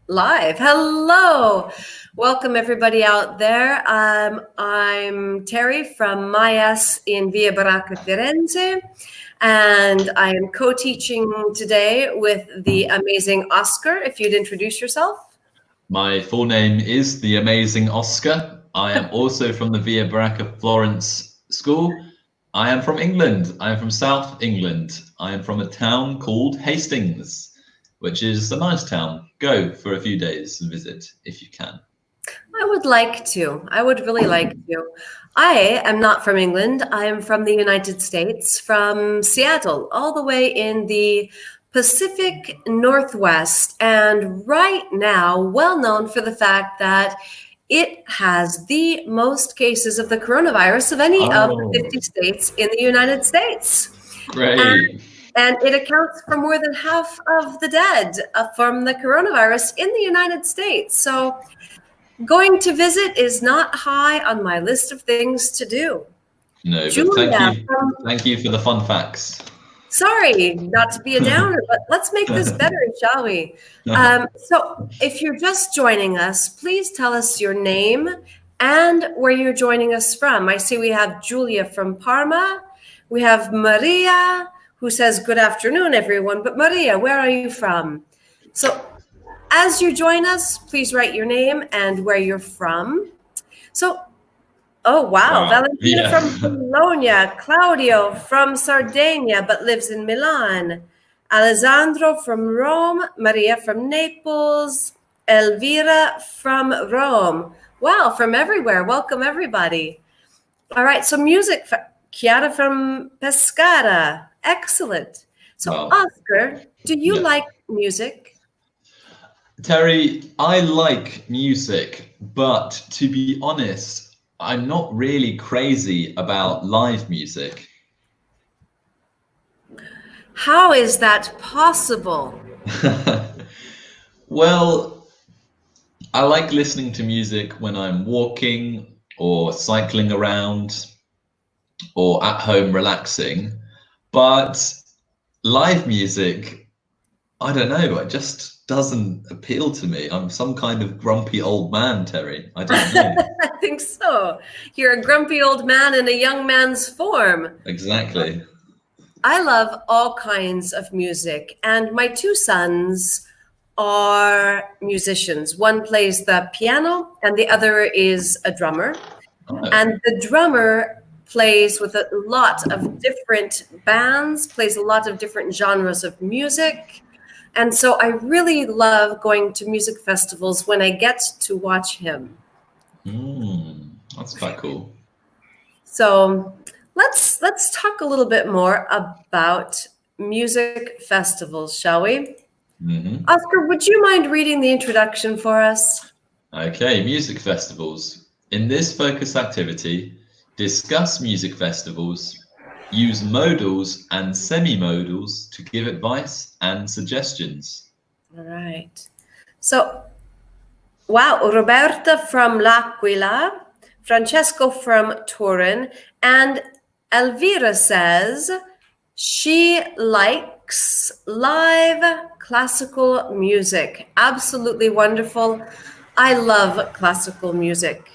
Live. Hello. Welcome everybody out there. I'm Terry from MyS in Via Baracca Firenze, and I am co-teaching today with the amazing Oscar. If you'd introduce yourself. My full name is the amazing Oscar. I am also from the Via Baracca Florence School. I am from England. I am from South England. I am from a town called Hastings, which is a nice town. Go for a few days and visit if you can. I would like to. I would really like to. I am not from England. I am from the United States, from Seattle, all the way in the Pacific Northwest, and right now well known for the fact that it has the most cases of the coronavirus of any of the 50 states in the United States. Great. And it accounts for more than half of the dead from the coronavirus in the United States. So going to visit is not high on my list of things to do. No, but thank you for the fun facts. Sorry, not to be a downer, but let's make this better, shall we? So if you're just joining us, please tell us your name and where you're joining us from. I see we have Julia from Parma. We have Maria, who says, good afternoon, everyone. But Maria, where are you from? So as you join us, please write your name and where you're from. So, oh, wow. Valentina from Bologna, Claudio from Sardinia, but lives in Milan, Alessandro from Rome, Maria from Naples, Elvira from Rome. Wow, from everywhere. Welcome, everybody. All right, so music, Chiara from Pescara. Excellent. So, Oscar, do you like music? Terry, I like music, but to be honest, I'm not really crazy about live music. How is that possible? Well, I like listening to music when I'm walking or cycling around or at home relaxing, but live music, I don't know, it just doesn't appeal to me. I'm some kind of grumpy old man, Terry. I don't know. I think so. You're a grumpy old man in a young man's form. Exactly. I love all kinds of music, and my two sons are musicians. One plays the piano and the other is a drummer. Oh. And the drummer plays with a lot of different bands, plays a lot of different genres of music. And so I really love going to music festivals when I get to watch him. That's quite cool. So let's talk a little bit more about music festivals, shall we? Mm-hmm. Oscar, would you mind reading the introduction for us? Okay, music festivals. In this focus activity, discuss music festivals, use modals and semi-modals to give advice and suggestions. All right. So, wow, Roberta from L'Aquila, Francesco from Turin, and Elvira says she likes live classical music. Absolutely wonderful. I love classical music.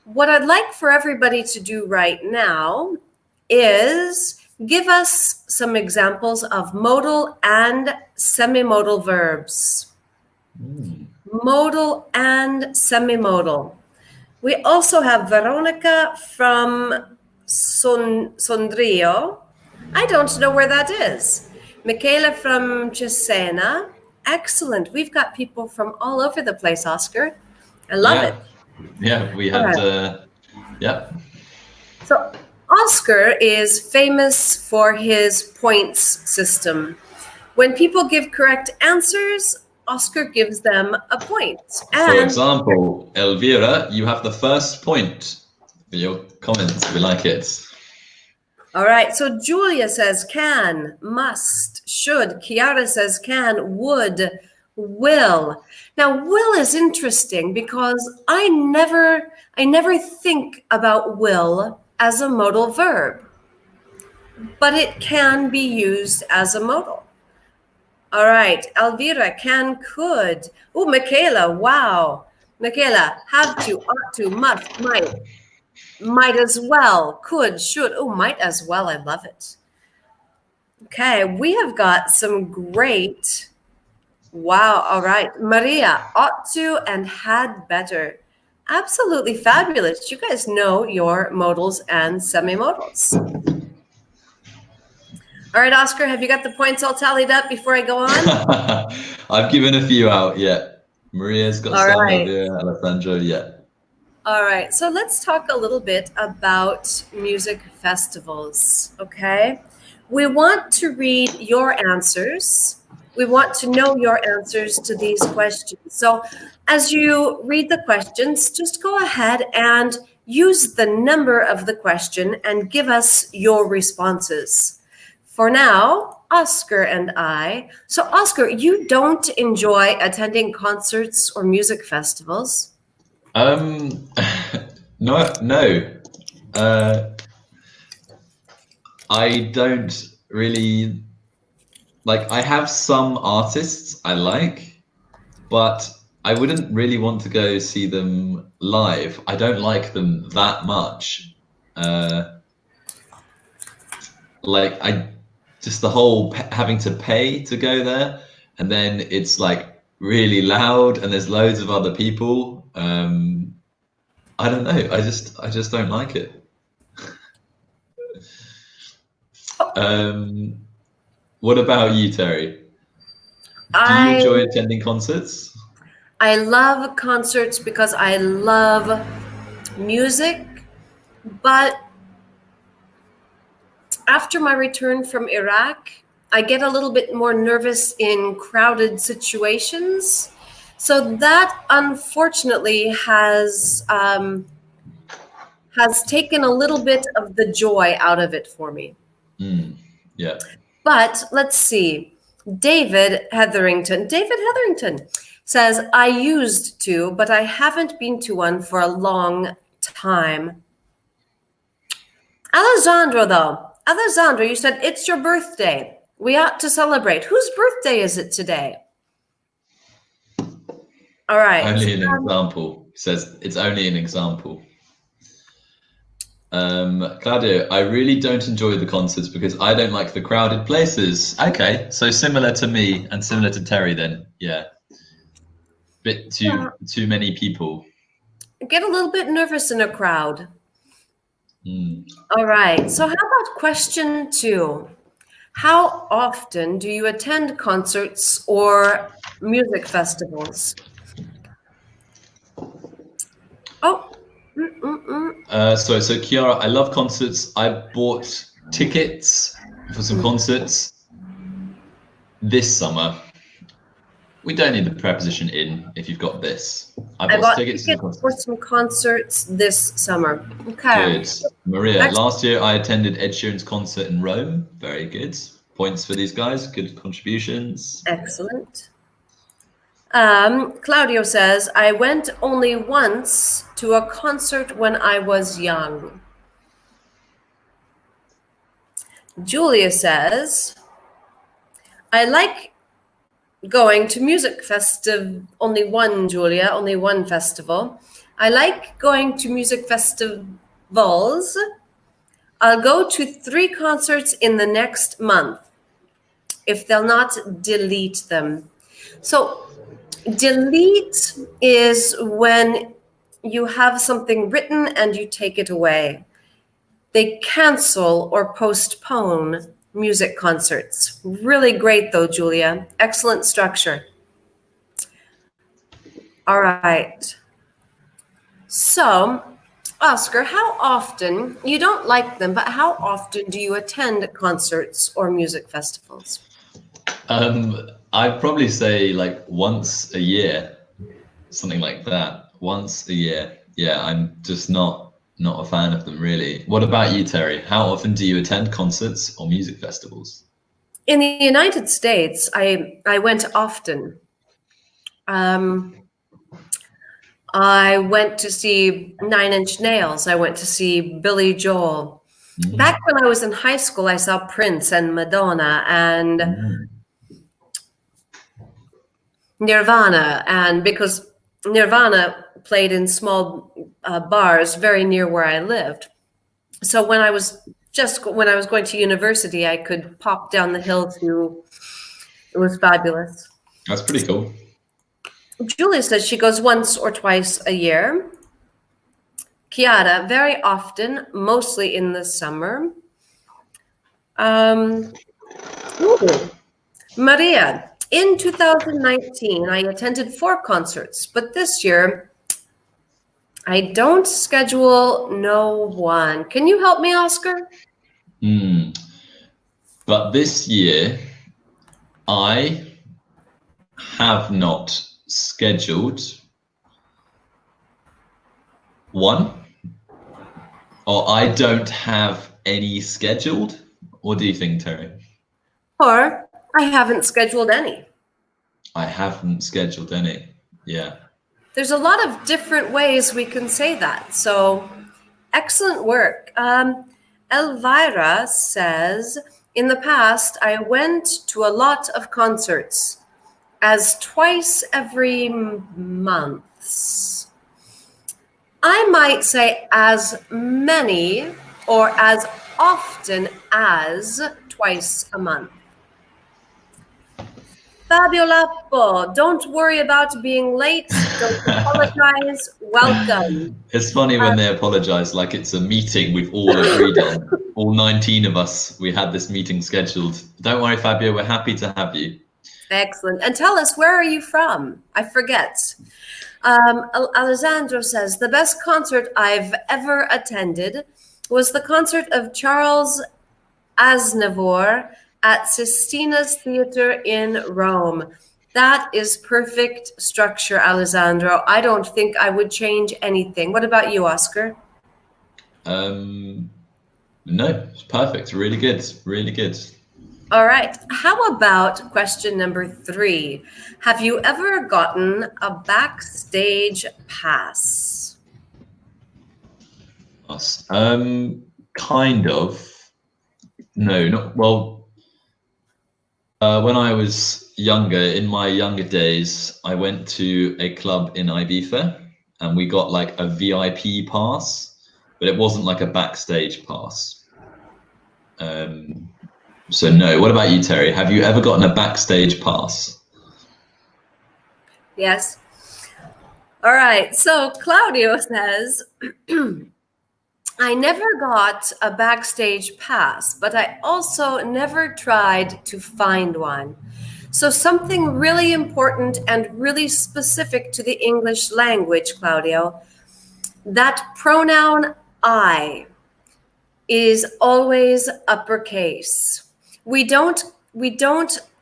What I'd like for everybody to do right now is give us some examples of modal and semi-modal verbs. Modal and semi-modal. We also have Veronica from Sondrio. I don't know where that is. Michaela from Cesena. Excellent. We've got people from all over the place, Oscar. I love it. Yeah, we had, So Oscar is famous for his points system. When people give correct answers, Oscar gives them a point. And for example, Elvira, you have the first point for your comments. We like it. All right. So Julia says can, must, should. Chiara says can, would, will. Now, will is interesting because I never think about will as a modal verb, but it can be used as a modal. All right. Elvira, can, could. Oh, Michaela, wow. Michaela, have to, ought to, must, might as well, could, should. Oh, might as well. I love it. Okay, we have got some great. Wow. All right. Maria, ought to and had better. Absolutely fabulous. You guys know your modals and semi-modals. All right, Oscar, have you got the points all tallied up before I go on? I've given a few out, yeah. Maria's got All some, right. Elvira, Alessandro, yeah. All right, so let's talk a little bit about music festivals, okay? We want to read your answers. We want to know your answers to these questions. So as you read the questions, just go ahead and use the number of the question and give us your responses. For now, Oscar and I. So Oscar, you don't enjoy attending concerts or music festivals? No. I don't really like. I have some artists I like, but I wouldn't really want to go see them live. I don't like them that much. Like I just the whole having to pay to go there, and then it's like really loud, and there's loads of other people. I don't know. I just don't like it. What about you, Terry? Do you enjoy attending concerts? I love concerts because I love music, but after my return from Iraq, I get a little bit more nervous in crowded situations. So that unfortunately has taken a little bit of the joy out of it for me. Yeah. But let's see. David Hetherington says, I used to, but I haven't been to one for a long time. Alessandro, though. Alessandro, you said it's your birthday. We ought to celebrate. Whose birthday is it today? All right. Only an example. Says it's only an example. Claudio, I really don't enjoy the concerts because I don't like the crowded places. Okay, so similar to me and similar to Terry then. Yeah. Bit too many people. Get a little bit nervous in a crowd. All right. So how about question 2? How often do you attend concerts or music festivals? Oh. So Kiara, I love concerts. I bought tickets for some concerts this summer. We don't need the preposition in if you've got this. I bought tickets for some concerts this summer. Okay. Good. Maria, last year I attended Ed Sheeran's concert in Rome. Very good. Points for these guys. Good contributions. Excellent. Claudio says, I went only once to a concert when I was young. Julia says, I like going to music festival. Only one, Julia, only one festival. I like going to music festivals. I'll go to 3 concerts in the next month if they'll not delete them. So delete is when you have something written and you take it away. They cancel or postpone music concerts. Really great though, Julia. Excellent structure. All right. So, Oscar, how often, you don't like them, but how often do you attend concerts or music festivals? I'd probably say like once a year, something like that. Once a year. Yeah, I'm just not a fan of them really. What about you, Terry? How often do you attend concerts or music festivals? In the United States, I went often. I went to see 9 Inch Nails. I went to see Billy Joel. Back when I was in high school, I saw Prince and Madonna and Nirvana, and because Nirvana played in small bars very near where I lived. So when I was going to university, I could pop down the hill to. It was fabulous. That's pretty cool. Julia says she goes once or twice a year. Chiara, very often, mostly in the summer. Maria, in 2019, I attended 4 concerts, but this year I don't schedule no one. Can you help me, Oscar? But this year, I have not scheduled one, or I don't have any scheduled. What do you think, Terry? Or I haven't scheduled any. I haven't scheduled any. Yeah. There's a lot of different ways we can say that. So excellent work. Elvira says, in the past, I went to a lot of concerts, as twice every month. I might say as many or as often as twice a month. Fabio Lappo, don't worry about being late. Don't apologize. Welcome. It's funny when they apologize, like it's a meeting we've all agreed on. All 19 of us, we had this meeting scheduled. Don't worry, Fabio, we're happy to have you. Excellent. And tell us, where are you from? I forget. Alessandro says, the best concert I've ever attended was the concert of Charles Aznavour at Sistina's Theater in Rome. That is perfect structure, Alessandro. I don't think I would change anything. What about you, Oscar? No, it's perfect. Really good. Really good. All right. How about question number 3? Have you ever gotten a backstage pass? Kind of. No, not well. When I was younger, in my younger days, I went to a club in Ibiza and we got like a VIP pass, but it wasn't like a backstage pass. So no. What about you, Terry? Have you ever gotten a backstage pass? Yes. All right. So Claudio says, I never got a backstage pass, but I also never tried to find one. So something really important and really specific to the English language, Claudio, that pronoun I is always uppercase. We don't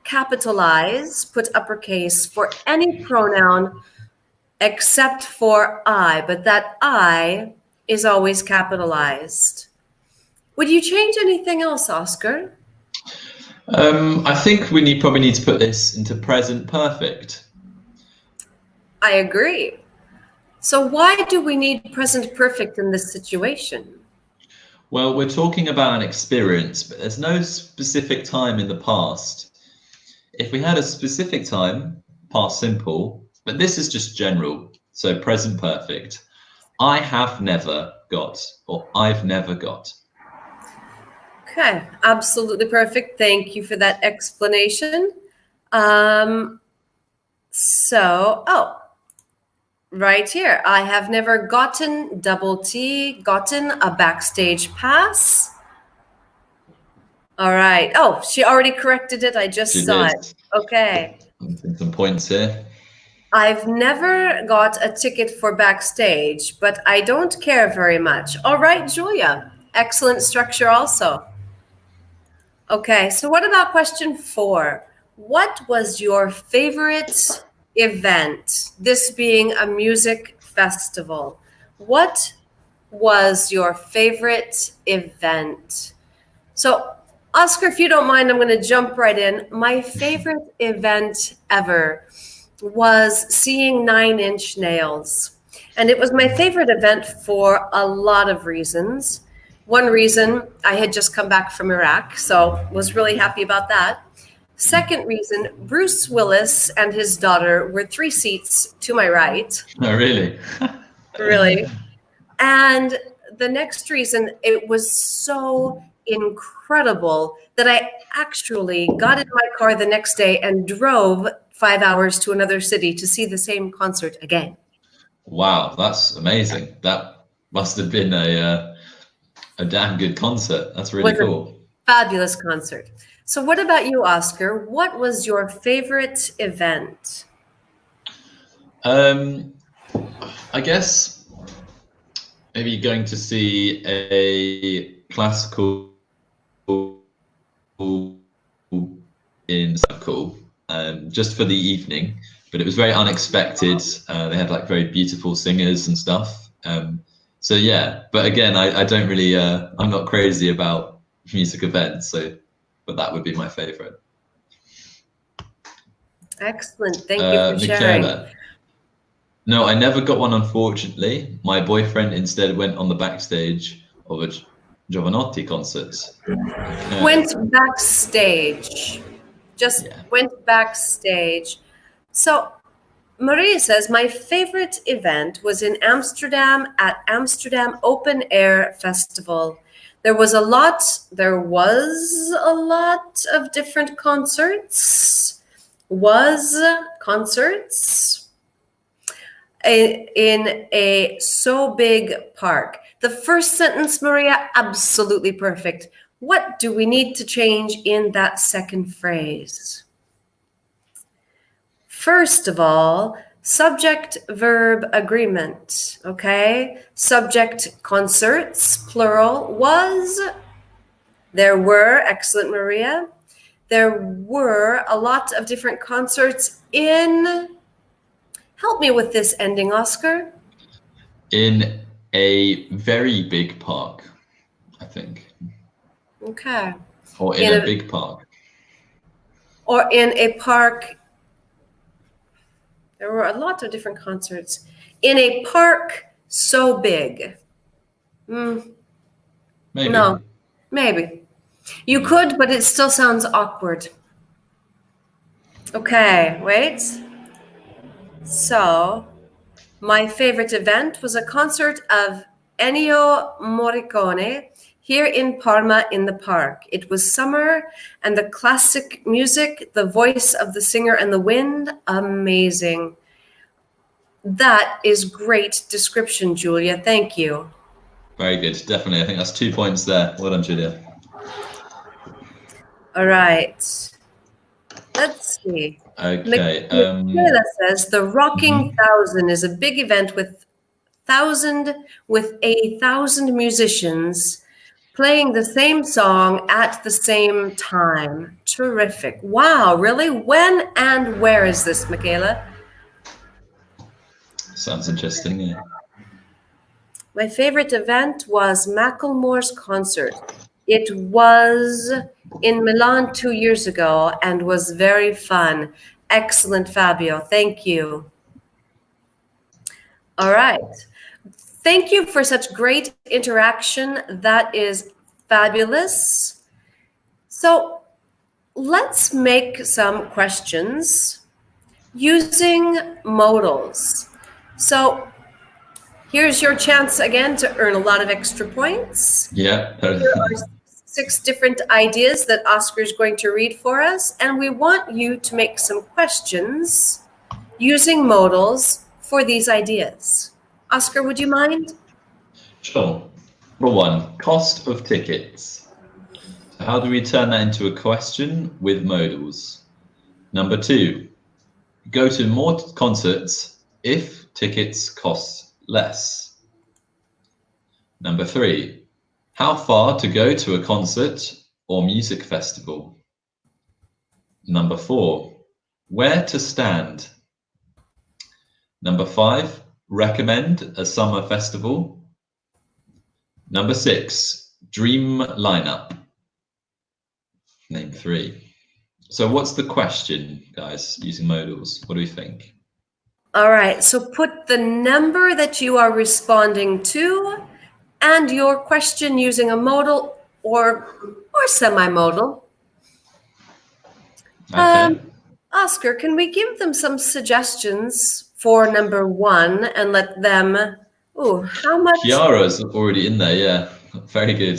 capitalize, put uppercase for any pronoun except for I, but that I is always capitalized. Would you change anything else, Oscar? I think we probably need to put this into present perfect. I agree. So why do we need present perfect in this situation? Well, we're talking about an experience, but there's no specific time in the past. If we had a specific time, past simple, but this is just general, so present perfect. I have never got, or I've never got. Okay, absolutely perfect. Thank you for that explanation. Right here, I have never gotten, double T, gotten a backstage pass. All right. Oh, she already corrected it. I just saw it. Okay. Some points here. I've never got a ticket for backstage, but I don't care very much. All right, Julia. Excellent structure also. Okay, so what about question 4? What was your favorite event? This being a music festival. What was your favorite event? So, Oscar, if you don't mind, I'm going to jump right in. My favorite event ever was seeing 9 Inch Nails. And it was my favorite event for a lot of reasons. One reason, I had just come back from Iraq, so was really happy about that. Second reason, Bruce Willis and his daughter were 3 seats to my right. Oh, really? Really. And the next reason, it was so incredible that I actually got in my car the next day and drove 5 hours to another city to see the same concert again. Wow, that's amazing. That must have been a damn good concert. That's really cool. Fabulous concert. So what about you, Oscar? What was your favorite event? I guess maybe going to see a classical in Cool, just for the evening, but it was very unexpected. They had like very beautiful singers and stuff. So yeah, but again, I don't really, I'm not crazy about music events, but that would be my favorite. Excellent. Thank you for sharing. No, I never got one, unfortunately. My boyfriend instead went on the backstage of a Giovanotti concert. Went backstage. Went backstage. So Maria says, my favorite event was in Amsterdam at Amsterdam Open Air Festival. There was a lot of different concerts in a so big park. The first sentence, Maria, absolutely perfect. What do we need to change in that second phrase? First of all, subject-verb agreement, okay? Subject concerts, plural, was, there were, excellent Maria, there were a lot of different concerts in, help me with this ending, Oscar. In a very big park, I think. Okay. Or in a big park. Or in a park. There were a lot of different concerts. In a park so big. Maybe. No, maybe. You could, but it still sounds awkward. Okay, wait. So, my favorite event was a concert of Ennio Morricone here in Parma in the park. It was summer and the classic music, the voice of the singer and the wind, amazing. That is great description, Julia. Thank you. Very good. Definitely. I think that's 2 points there. Well done, Julia. All right. Let's see. Okay. Michaela says the Rocking Thousand is a big event with 1,000 musicians playing the same song at the same time. Terrific. Wow, really? When and where is this, Michaela? Sounds interesting, yeah. My favorite event was Macklemore's concert. It was in Milan 2 years ago and was very fun. Excellent, Fabio. Thank you. All right. Thank you for such great interaction. That is fabulous. So let's make some questions using modals. So here's your chance again to earn a lot of extra points. Yeah. There are 6 different ideas that Oscar is going to read for us, and we want you to make some questions using modals for these ideas. Oscar, would you mind? Sure. Number 1, cost of tickets. How do we turn that into a question with modals? Number 2, go to more concerts if tickets cost less. Number 3, how far to go to a concert or music festival? Number 4, where to stand? Number 5, recommend a summer festival. Number 6, dream lineup. Name 3. So what's the question, guys, using modals? What do we think? All right, so put the number that you are responding to and your question using a modal or semi-modal. Okay. Oscar, can we give them some suggestions for number one and let them, how much? Kiara's already in there, yeah. Very good.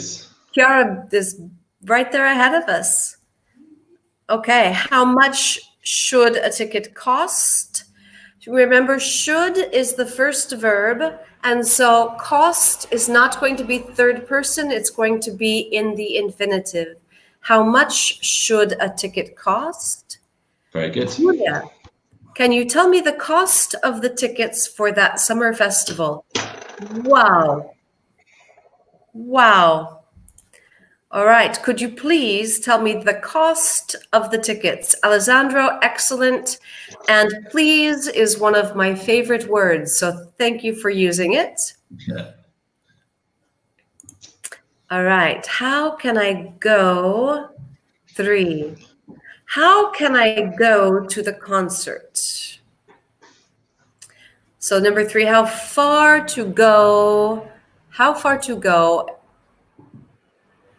Kiara is right there ahead of us. Okay, how much should a ticket cost? Remember, should is the first verb, and so cost is not going to be third person, it's going to be in the infinitive. How much should a ticket cost? Very good. Julia, can you tell me the cost of the tickets for that summer festival? Wow. Wow. All right. Could you please tell me the cost of the tickets? Alessandro, excellent. And please is one of my favorite words. So thank you for using it. Yeah. All right. How can I go? 3. How can I go to the concert? So number 3, how far to go? How far to go?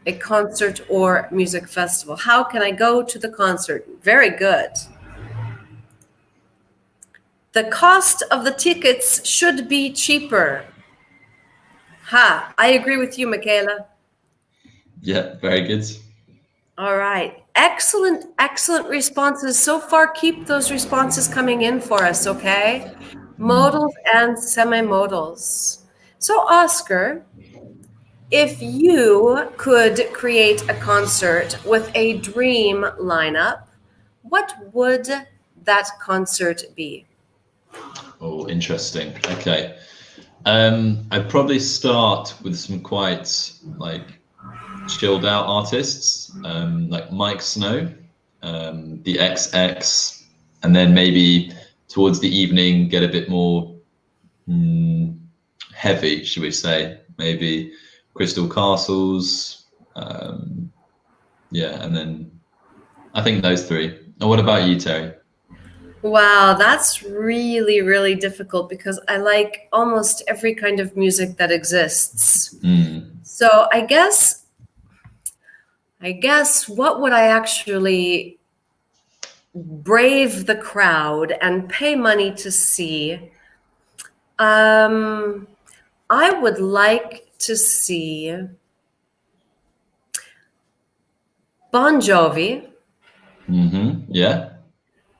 A concert or music festival. How can I go to the concert? Very good. The cost of the tickets should be cheaper. I agree with you, Michaela. Yeah, very good. All right. Excellent, excellent responses. So far, keep those responses coming in for us, okay? Modals and semi-modals. So, Oscar, if you could create a concert with a dream lineup, what would that concert be? Oh, interesting. Okay. I'd probably start with some quite chilled out artists, like Mike Snow, the XX, and then maybe towards the evening get a bit more heavy, should we say? Maybe Crystal Castles, yeah, and then I think those 3. And what about you, Terry? Wow, that's really, really difficult because I like almost every kind of music that exists. So I guess what would I actually brave the crowd and pay money to see? I would like to see Bon Jovi. Yeah.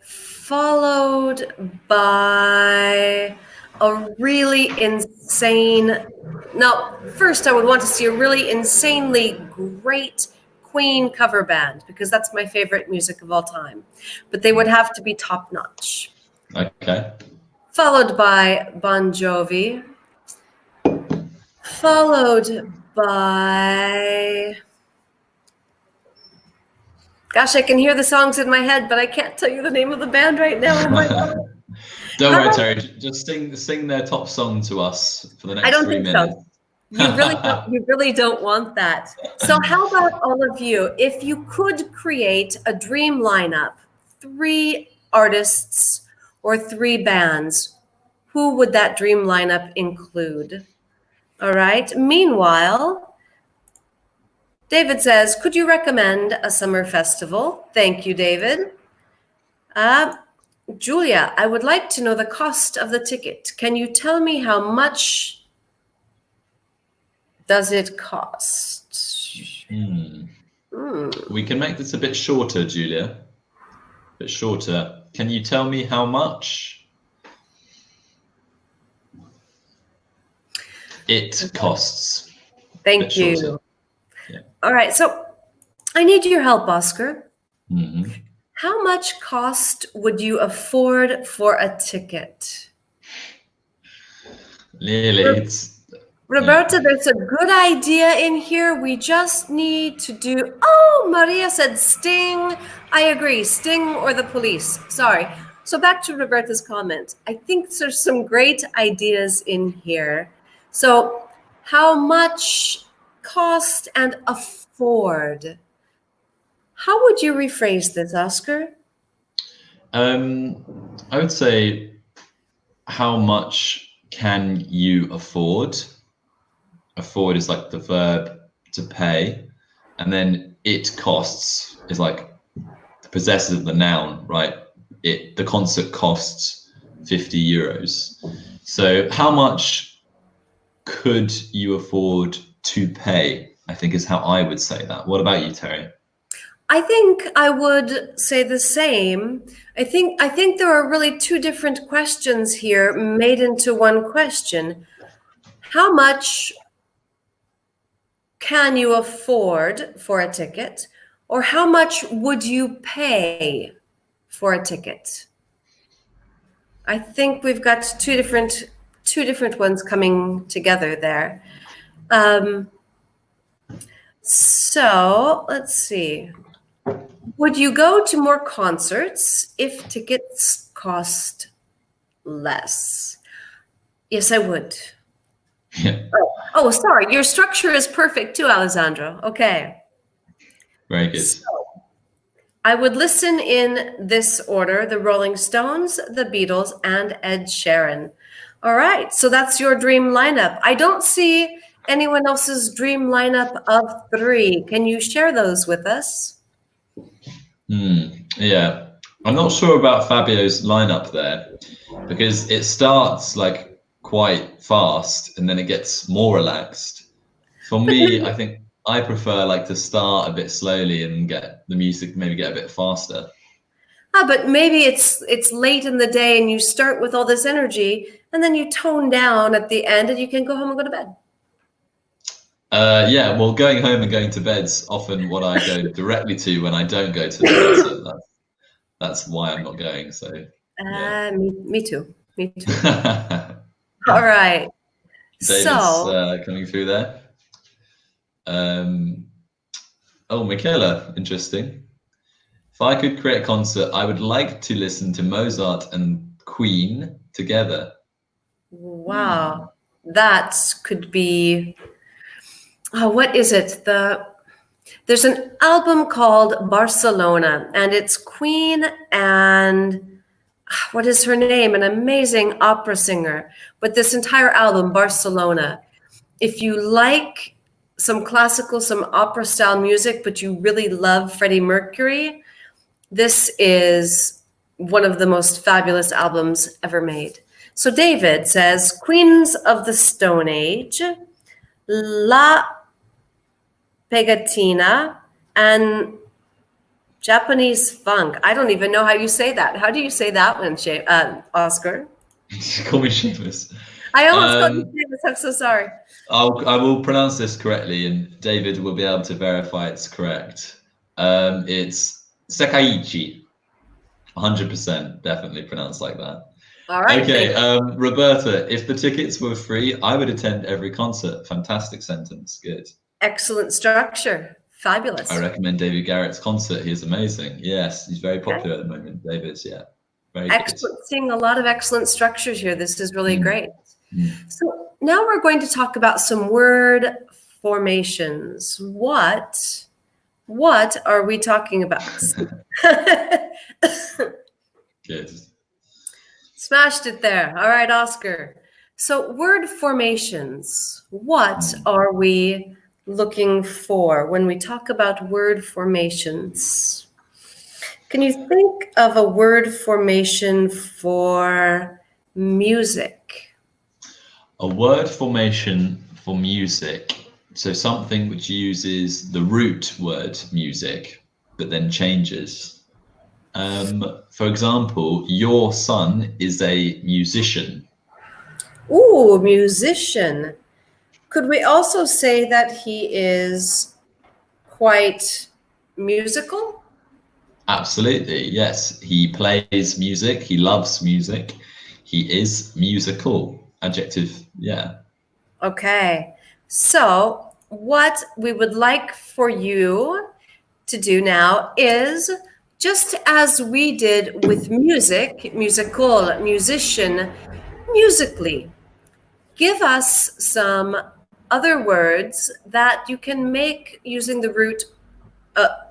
Followed by a really insane. Now, first, I would want to see a really insanely great Queen cover band because that's my favorite music of all time. But they would have to be top notch. Okay. Followed by Bon Jovi. Followed by. Gosh, I can hear the songs in my head, but I can't tell you the name of the band right now. Oh my God. Don't worry, Terry. Just sing their top song to us for the next 3 minutes. So. You really don't want that. So how about all of you? If you could create a dream lineup, 3 artists or 3 bands, who would that dream lineup include? All right. Meanwhile, David says, could you recommend a summer festival? Thank you, David. Julia, I would like to know the cost of the ticket. Can you tell me how much does it cost? We can make this a bit shorter, Julia. A bit shorter. Can you tell me how much it costs? Thank you. Yeah. All right, so I need your help, Oscar. How much cost would you afford for a ticket? Really, Roberta, there's a good idea in here. We just need to do. Maria said Sting. I agree. Sting or the Police. Sorry. So back to Roberta's comment. I think there's some great ideas in here. So how much cost and afford? How would you rephrase this, Oscar? I would say, how much can you afford? Afford is like the verb to pay, and then it costs is like possessive the noun, right? The concert costs 50 euros. So how much could you afford to pay? I think is how I would say that. What about you, Terry? I think I would say the same. I think there are really two different questions here made into one question. How much can you afford for a ticket, or how much would you pay for a ticket? I think we've got two different ones coming together there. So let's see. Would you go to more concerts if tickets cost less? Yes, I would. Yeah. Oh, sorry. Your structure is perfect too, Alessandro. Okay. Very good. So, I would listen in this order: the Rolling Stones, the Beatles, and Ed Sheeran. All right. So that's your dream lineup. I don't see anyone else's dream lineup of 3. Can you share those with us? Yeah. I'm not sure about Fabio's lineup there, because it starts like quite fast and then it gets more relaxed. For me, I think I prefer like to start a bit slowly and get the music maybe get a bit faster. But maybe it's late in the day and you start with all this energy and then you tone down at the end and you can go home and go to bed. Yeah, well, going home and going to bed's often what I go directly to when I don't go to the concert. That's why I'm not going. So yeah. Me too. All right. David's coming through there. Oh, Michaela, interesting. If I could create a concert, I would like to listen to Mozart and Queen together. Wow, that could be. Oh, what is it? There's an album called Barcelona, and it's Queen and what is her name? An amazing opera singer. But this entire album, Barcelona, if you like some classical, some opera style music, but you really love Freddie Mercury, this is one of the most fabulous albums ever made. So David says, Queens of the Stone Age, La Pegatina, and Japanese funk. I don't even know how you say that. How do you say that one, Oscar? Call me Seamus. I almost called you Seamus. I'm so sorry. I will pronounce this correctly, and David will be able to verify it's correct. It's Sekalichi. 100% definitely pronounced like that. All right. Okay, Roberta, if the tickets were free, I would attend every concert. Fantastic sentence. Good. Excellent structure. Fabulous. I recommend David Garrett's concert. He's amazing. Yes, he's very popular at the moment. David's, yeah. Very excellent. Good. Seeing a lot of excellent structures here. This is really great. So now we're going to talk about some word formations. What are we talking about? Good. Smashed it there. All right, Oscar. So word formations. What are we looking for when we talk about word formations? Can you think of a word formation for music? A word formation for music. So something which uses the root word music, but then changes. For example, your son is a musician. Ooh, musician. Could we also say that he is quite musical? Absolutely, yes. He plays music. He loves music. He is musical. Adjective, yeah. Okay. So what we would like for you to do now is, just as we did with music, musical, musician, musically, give us some other words that you can make using the root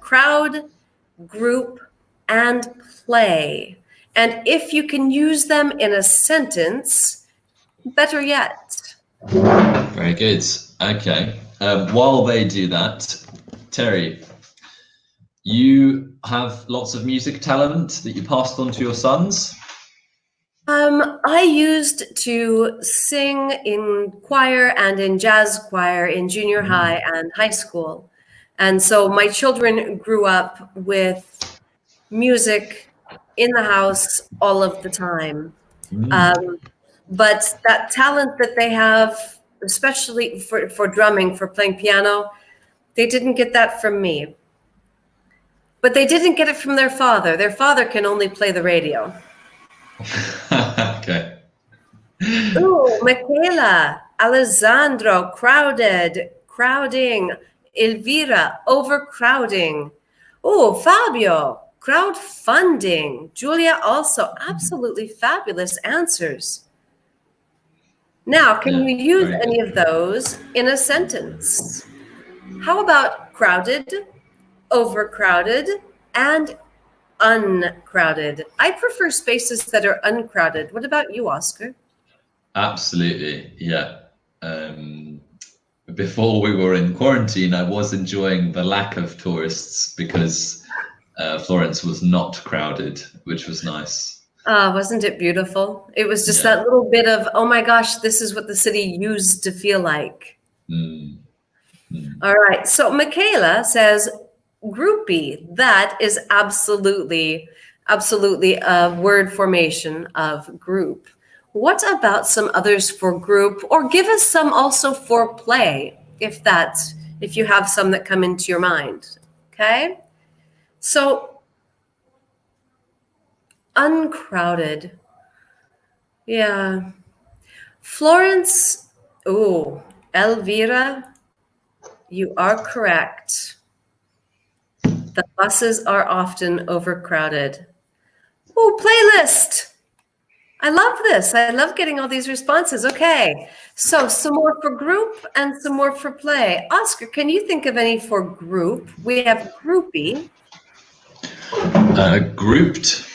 crowd, group, and play. And if you can use them in a sentence, better yet. Very good. Okay. While they do that, Terry, You have lots of music talent that you passed on to your sons? I used to sing in choir and in jazz choir in junior high and high school. And so my children grew up with music in the house all of the time. But that talent that they have, especially for drumming, for playing piano, they didn't get that from me. But they didn't get it from their father. Their father can only play the radio. Okay. Ooh, Michaela, Alessandro, crowded, crowding, Elvira, overcrowding. Oh, Fabio, crowdfunding. Julia also, absolutely fabulous answers. Now, can you use any of those in a sentence? How about crowded, overcrowded, and uncrowded? I prefer spaces that are uncrowded. What about you, Oscar? Absolutely, yeah. Before we were in quarantine, I was enjoying the lack of tourists because Florence was not crowded, which was nice. Wasn't it beautiful? It was just that little bit of, oh my gosh, this is what the city used to feel like. All right. So Michaela says, groupie. That is absolutely a word formation of group. What about some others for group, or give us some also for play, if you have some that come into your mind. Okay. So uncrowded. Yeah. Florence. Oh, Elvira, you are correct. The buses are often overcrowded. Oh, playlist. I love this. I love getting all these responses. Okay. So some more for group and some more for play. Oscar, can you think of any for group? We have groupie. Grouped.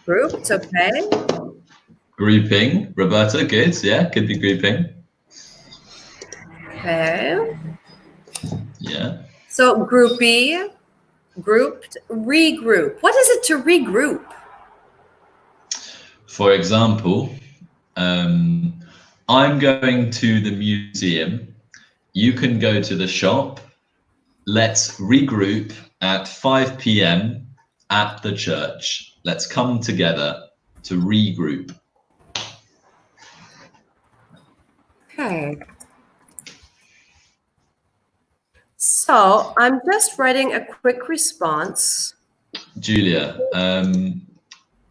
Grouped, okay. Grouping. Roberta, good. Yeah, could be grouping. Okay. Yeah. So groupie, grouped, regroup. What is it to regroup? For example, I'm going to the museum. You can go to the shop. Let's regroup at 5 p.m. at the church. Let's come together to regroup. Okay. So I'm just writing a quick response. Julia,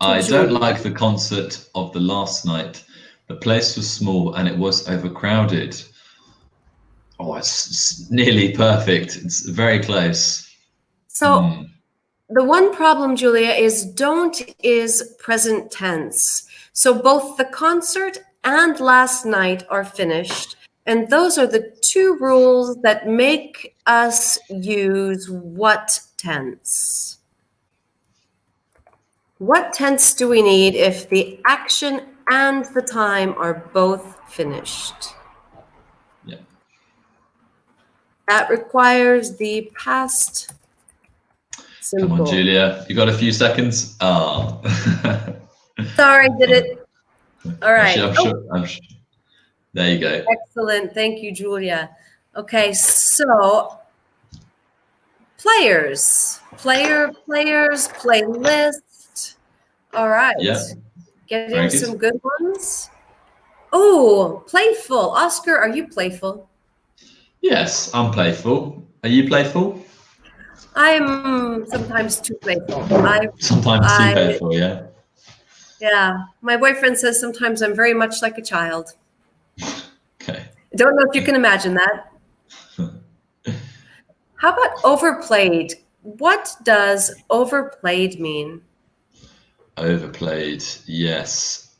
I don't like the concert of the last night. The place was small and it was overcrowded. Oh, it's nearly perfect. It's very close. So the one problem, Julia, is don't is present tense. So both the concert and last night are finished. And those are the two rules that make us use what tense? What tense do we need if the action and the time are both finished? Yeah. That requires the past simple. Come on, Julia. You got a few seconds? Oh. Sorry, did it. All right. I'm sure. There you go. Excellent. Thank you, Julia. Okay, so players, playlist. All right. Yeah. Getting some good ones. Oh, playful. Oscar, are you playful? Yes, I'm playful. Are you playful? I'm sometimes too playful. Sometimes too playful, yeah. Yeah. My boyfriend says sometimes I'm very much like a child. Okay. Don't know if you can imagine that. How about overplayed? What does overplayed mean? Overplayed, yes.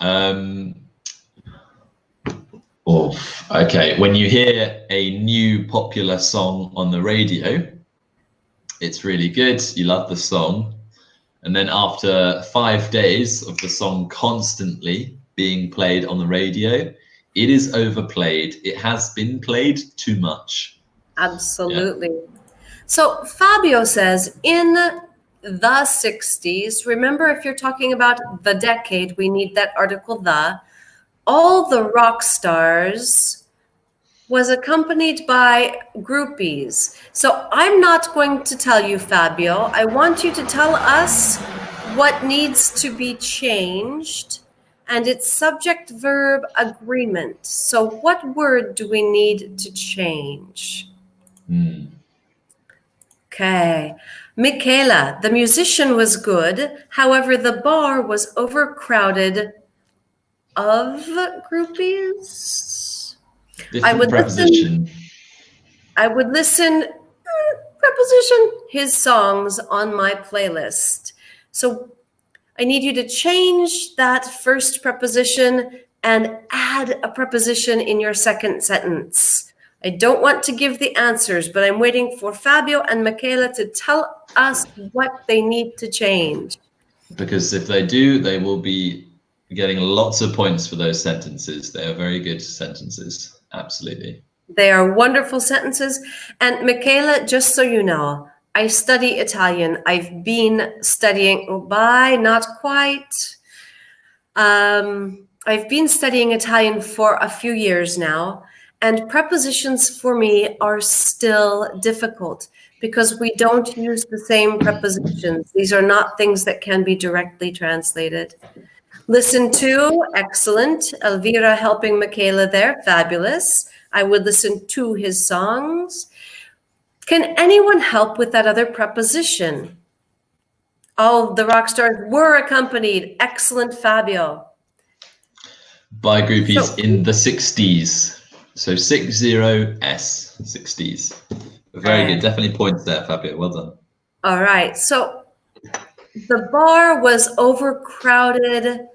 Okay. When you hear a new popular song on the radio, it's really good. You love the song. And then after 5 days of the song constantly being played on the radio, it is overplayed. It has been played too much. Absolutely. Yeah. So Fabio says, in the 60s, remember if you're talking about the decade, we need that article the, all the rock stars was accompanied by groupies. So I'm not going to tell you, Fabio. I want you to tell us what needs to be changed, and it's subject verb agreement. So what word do we need to change? Okay. Michaela, the musician was good. However, the bar was overcrowded of groupies. Different preposition. I would listen, preposition, his songs on my playlist. So I need you to change that first preposition and add a preposition in your second sentence. I don't want to give the answers, but I'm waiting for Fabio and Michaela to tell us what they need to change. Because if they do, they will be getting lots of points for those sentences. They are very good sentences. Absolutely. They are wonderful sentences. And Michaela, just so you know, I study Italian. I've been studying, not quite. I've been studying Italian for a few years now, and prepositions for me are still difficult because we don't use the same prepositions. These are not things that can be directly translated. Listen to, excellent. Elvira helping Michaela there, fabulous. I would listen to his songs. Can anyone help with that other preposition? All the rock stars were accompanied. Excellent, Fabio. By groupies in the 60s. So 60s, 60s. Very good. Definitely points there, Fabio. Well done. All right. So the bar was overcrowded.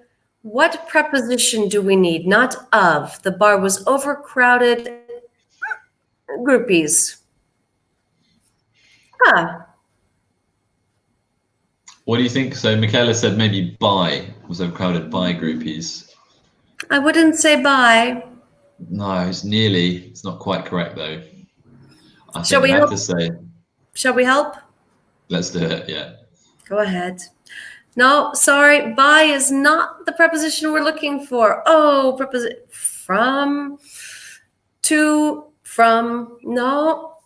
What preposition do we need? Not of. The bar was overcrowded. Groupies. What do you think? So Michaela said maybe by was overcrowded by groupies. I wouldn't say by. No, it's nearly. It's not quite correct though. I Shall think we I have help? to say. Shall we help? Let's do it. Yeah. Go ahead. No, sorry. By is not the preposition we're looking for. Oh, preposition from, to, from. No.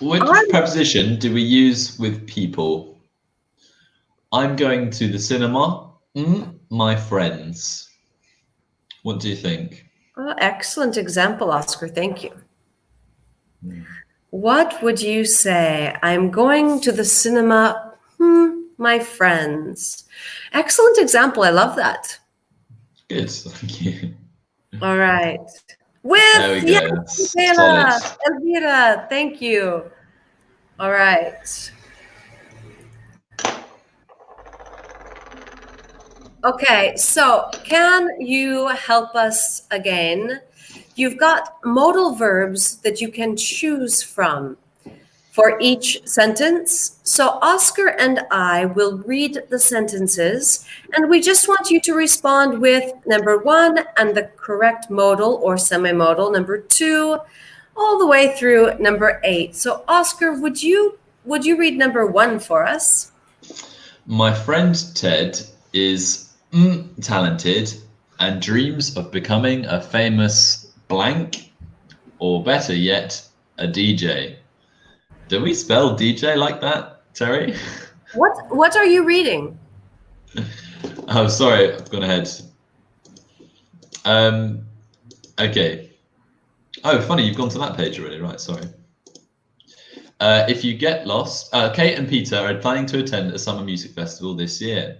Which preposition do we use with people? I'm going to the cinema. My friends. What do you think? Oh, excellent example, Oscar. Thank you. What would you say? I'm going to the cinema. My friends. Excellent example. I love that. Good. Thank you. All right. With yes, Michaela, Elvira. Thank you. All right. Okay, so can you help us again? You've got modal verbs that you can choose from for each sentence. So Oscar and I will read the sentences, and we just want you to respond with number 1 and the correct modal or semi-modal, number 2, all the way through number 8. So Oscar, would you read number 1 for us? My friend Ted is talented and dreams of becoming a famous blank, or better yet, a DJ. Do we spell DJ like that, Terry? What are you reading? Oh, sorry, I've gone ahead. Okay. Oh, funny, you've gone to that page already, right? Sorry. If you get lost, Kate and Peter are planning to attend a summer music festival this year.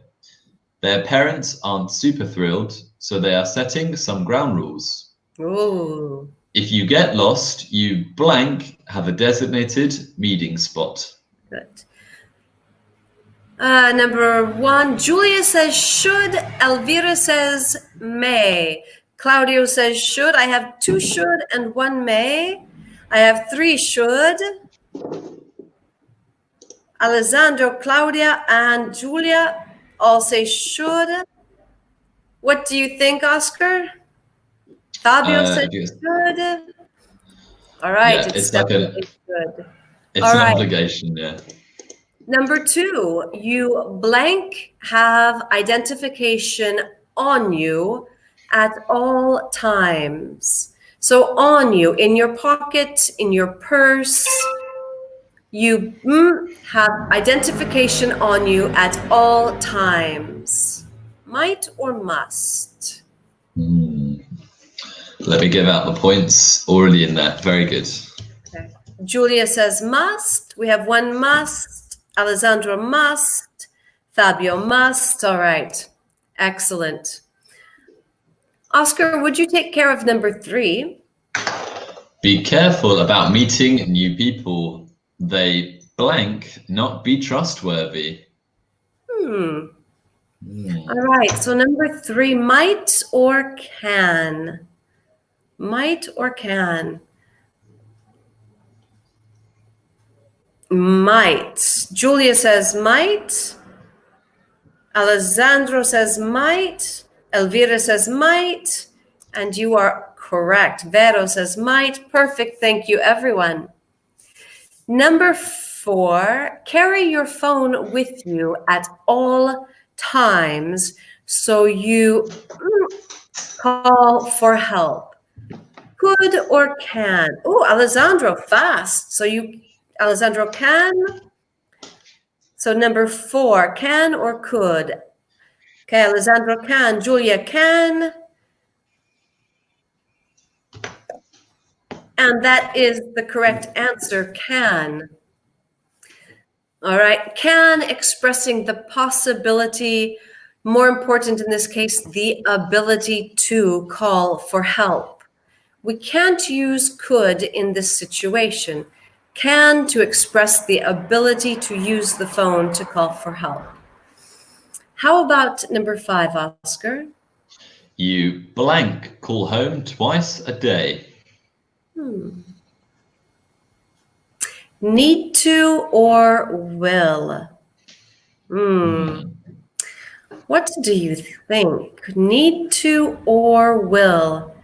Their parents aren't super thrilled, so they are setting some ground rules. Ooh. If you get lost, you blank have a designated meeting spot. Good. Number 1, Julia says should. Elvira says may. Claudio says should. I have 2 should and 1 may. I have 3 should. Alessandro, Claudia, and Julia all say should. What do you think, Oscar? Fabio said should. All right, yeah, it's definitely good. It's All an right. obligation, yeah. Number 2, you blank have identification on you at all times. So on you, in your pocket, in your purse, you have identification on you at all times. Might or must? Let me give out the points already in there. Very good. Okay. Julia says must. We have one must. Alessandro must. Fabio must. All right. Excellent. Oscar, would you take care of number 3? Be careful about meeting new people. They blank not be trustworthy. All right. So number 3, might or can? Might or can? Might. Julia says might. Alessandro says might. Elvira says might. And you are correct. Vero says might. Perfect. Thank you, everyone. Number 4, carry your phone with you at all times so you call for help. Could or can? Oh, Alessandro, fast. So Alessandro can. So number 4, can or could? Okay, Alessandro can. Julia can. And that is the correct answer, can. All right, can, expressing the possibility, more important in this case, the ability to call for help. We can't use could in this situation. Can, to express the ability to use the phone to call for help. How about number 5, Oscar? You blank call home twice a day. Need to or will? What do you think? Need to or will?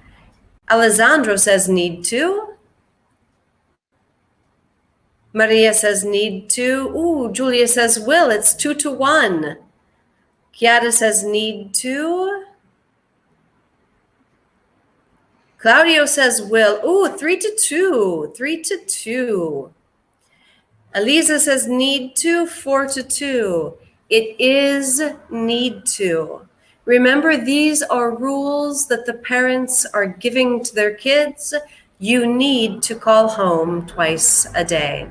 Alessandro says need to. Maria says need to. Ooh, Julia says will. It's 2-1. Chiara says need to. Claudio says will. Ooh, 3-2. 3-2. Elisa says need to, 4-2. It is need to. Remember, these are rules that the parents are giving to their kids. You need to call home twice a day.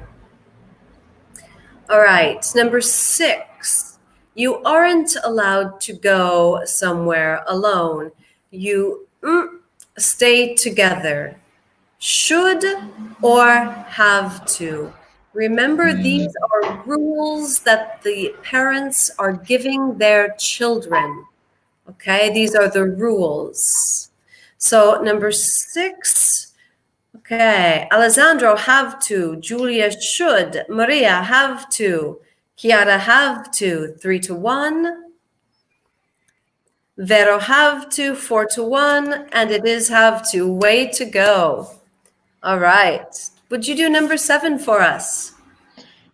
All right, number 6. You aren't allowed to go somewhere alone. You stay together. Should or have to. Remember, these are rules that the parents are giving their children. Okay, these are the rules. So number 6, okay, Alessandro have to, Julia should, Maria have to, Chiara have to, 3-1. Vero have to, 4-1, and it is have to. Way to go. All right. Would you do number 7 for us?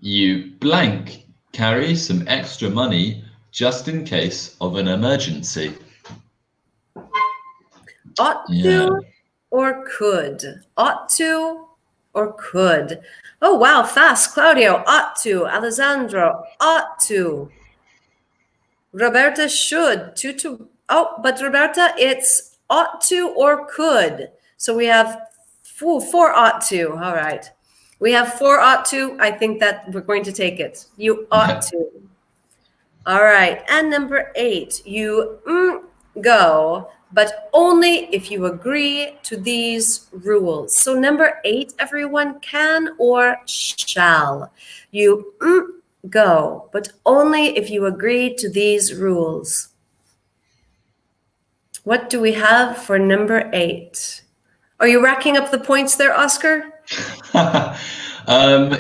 You blank carry some extra money just in case of an emergency. Ought to or could? Ought to or could? Oh, wow, fast. Claudio, ought to. Alessandro, ought to. Roberta should. 2-2. Oh, but Roberta, it's ought to or could. So we have 4 ought to. All right. We have 4 ought to. I think that we're going to take it. You ought to. All right. And number 8, you go, but only if you agree to these rules. So number 8, everyone, can or shall. You go, but only if you agree to these rules. What do we have for number 8? Are you racking up the points there, Oscar?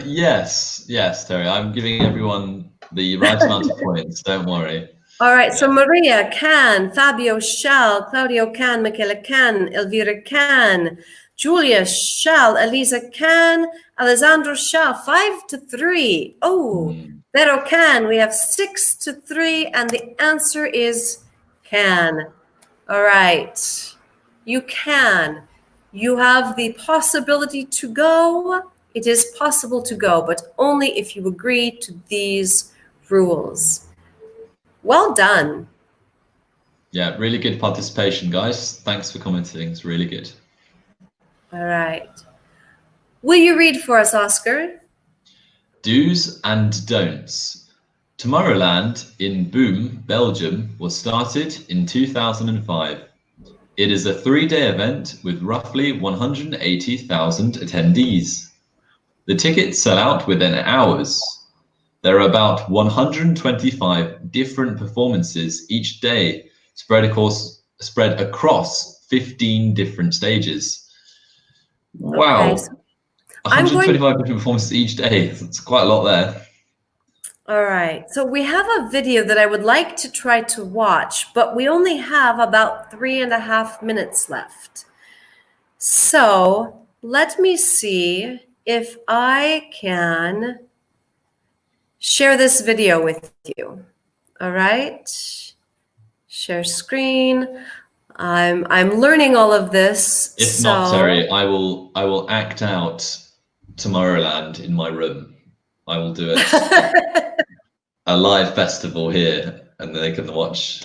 Yes, Terry. I'm giving everyone the right amount of points. Don't worry. All right. So Maria can, Fabio shall, Claudio can, Michele can, Elvira can, Julia shall, Elisa can, Alessandro shall. 5-3. Oh, Vero can. We have 6-3, and the answer is can. All right. You can. You have the possibility to go. It is possible to go, but only if you agree to these rules. Well done. Yeah, really good participation, guys. Thanks for commenting. It's really good. All right. Will you read for us, Oscar? Do's and don'ts. Tomorrowland in Boom, Belgium was started in 2005. It is a 3-day event with roughly 180,000 attendees. The tickets sell out within hours. There are about 125 different performances each day, spread across 15 different stages. Wow. Okay, so 125 different performances each day. It's quite a lot there. All right. So we have a video that I would like to try to watch, but we only have about 3.5 minutes left. So let me see if I can share this video with you. All right. Share screen. I'm learning all of this. If not, Terry, I will act out Tomorrowland in my room. I will do it. A live festival here, and they can watch.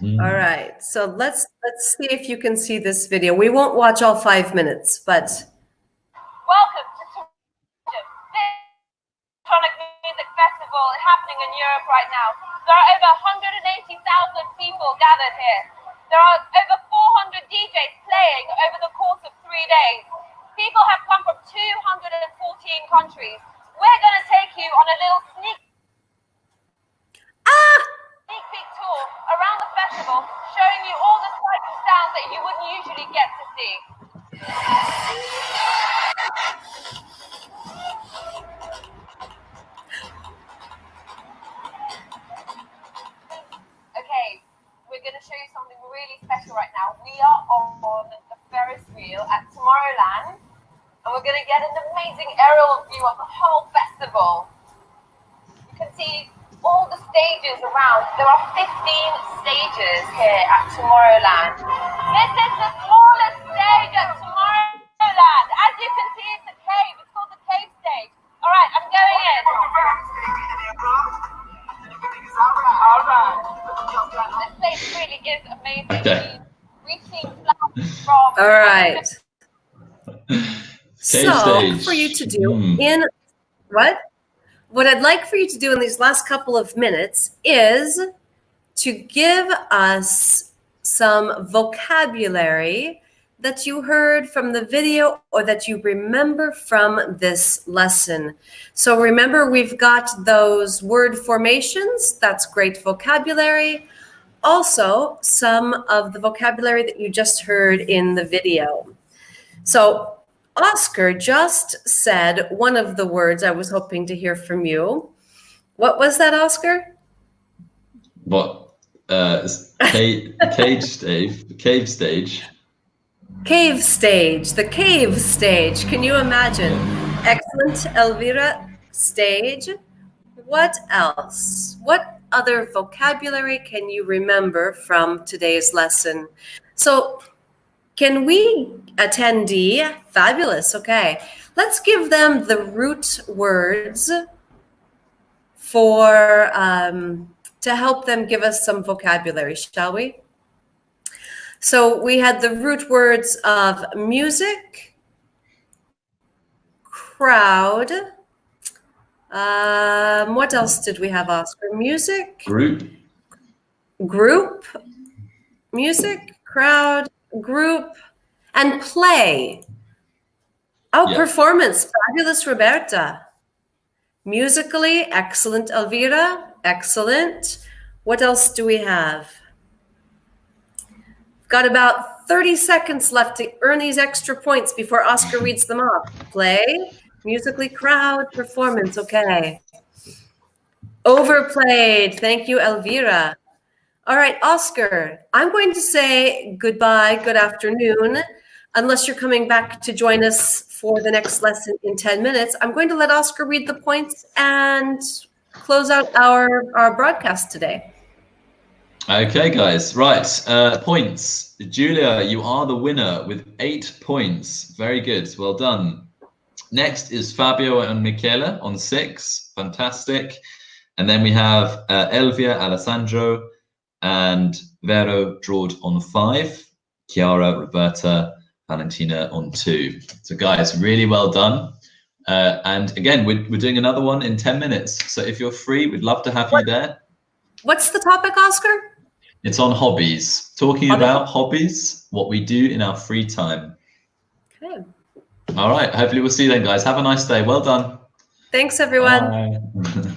All right, so let's see if you can see this video. We won't watch all 5 minutes, but welcome to the electronic music festival happening in Europe right now. There are over 180,000 people gathered here. There are over 400 DJs playing over the course of 3 days. People have come from 214 countries. We're going to take you on a little sneak peek tour around the festival, showing you all the sights and sounds that you wouldn't usually get to see. Okay, we're going to show you something really special right now. We are on the Ferris wheel at Tomorrowland, and we're going to get an amazing aerial view of the whole festival. You can see all the stages around. There are 15 stages here at Tomorrowland. This is the smallest stage at Tomorrowland. As you can see, it's a cave. It's called the cave stage. All right, I'm going in. This place really is amazing. Okay. We've seen flowers from... all right. Cave So stage. for you to do in what I'd like for you to do in these last couple of minutes is to give us some vocabulary that you heard from the video or that you remember from this lesson. So remember, we've got those word formations. That's great vocabulary. Also, some of the vocabulary that you just heard in the video. So Oscar just said one of the words I was hoping to hear from you. What was that, Oscar? What? Cave stage. Cave stage. Cave stage. The cave stage. Can you imagine? Excellent, Elvira. Stage. What else? What other vocabulary can you remember from today's lesson? So can we, attendee? Fabulous. Okay. Let's give them the root words for to help them give us some vocabulary, shall we? So we had the root words of music, crowd. What else did we have, Oscar? Music, group, music, crowd, group, and play. Oh, yeah. Performance. Fabulous, Roberta. Musically, excellent, Elvira. Excellent. What else do we have? Got about 30 seconds left to earn these extra points before Oscar reads them off. Play, musically, crowd, performance. Okay. Overplayed. Thank you, Elvira. All right, Oscar, I'm going to say goodbye, good afternoon. Unless you're coming back to join us for the next lesson in 10 minutes, I'm going to let Oscar read the points and close out our broadcast today. Okay, guys. Right. Points. Julia, you are the winner with 8 points. Very good. Well done. Next is Fabio and Michele on 6. Fantastic. And then we have Elvia, Alessandro, and Vero George on 5. Chiara, Roberta, Valentina on 2. So guys, really well done. And again, we're doing another one in 10 minutes. So if you're free, we'd love to have you there. What's the topic, Oscar? It's on hobbies. Talking about hobbies, what we do in our free time. Okay. All right. Hopefully we'll see you then, guys. Have a nice day. Well done. Thanks, everyone. Bye.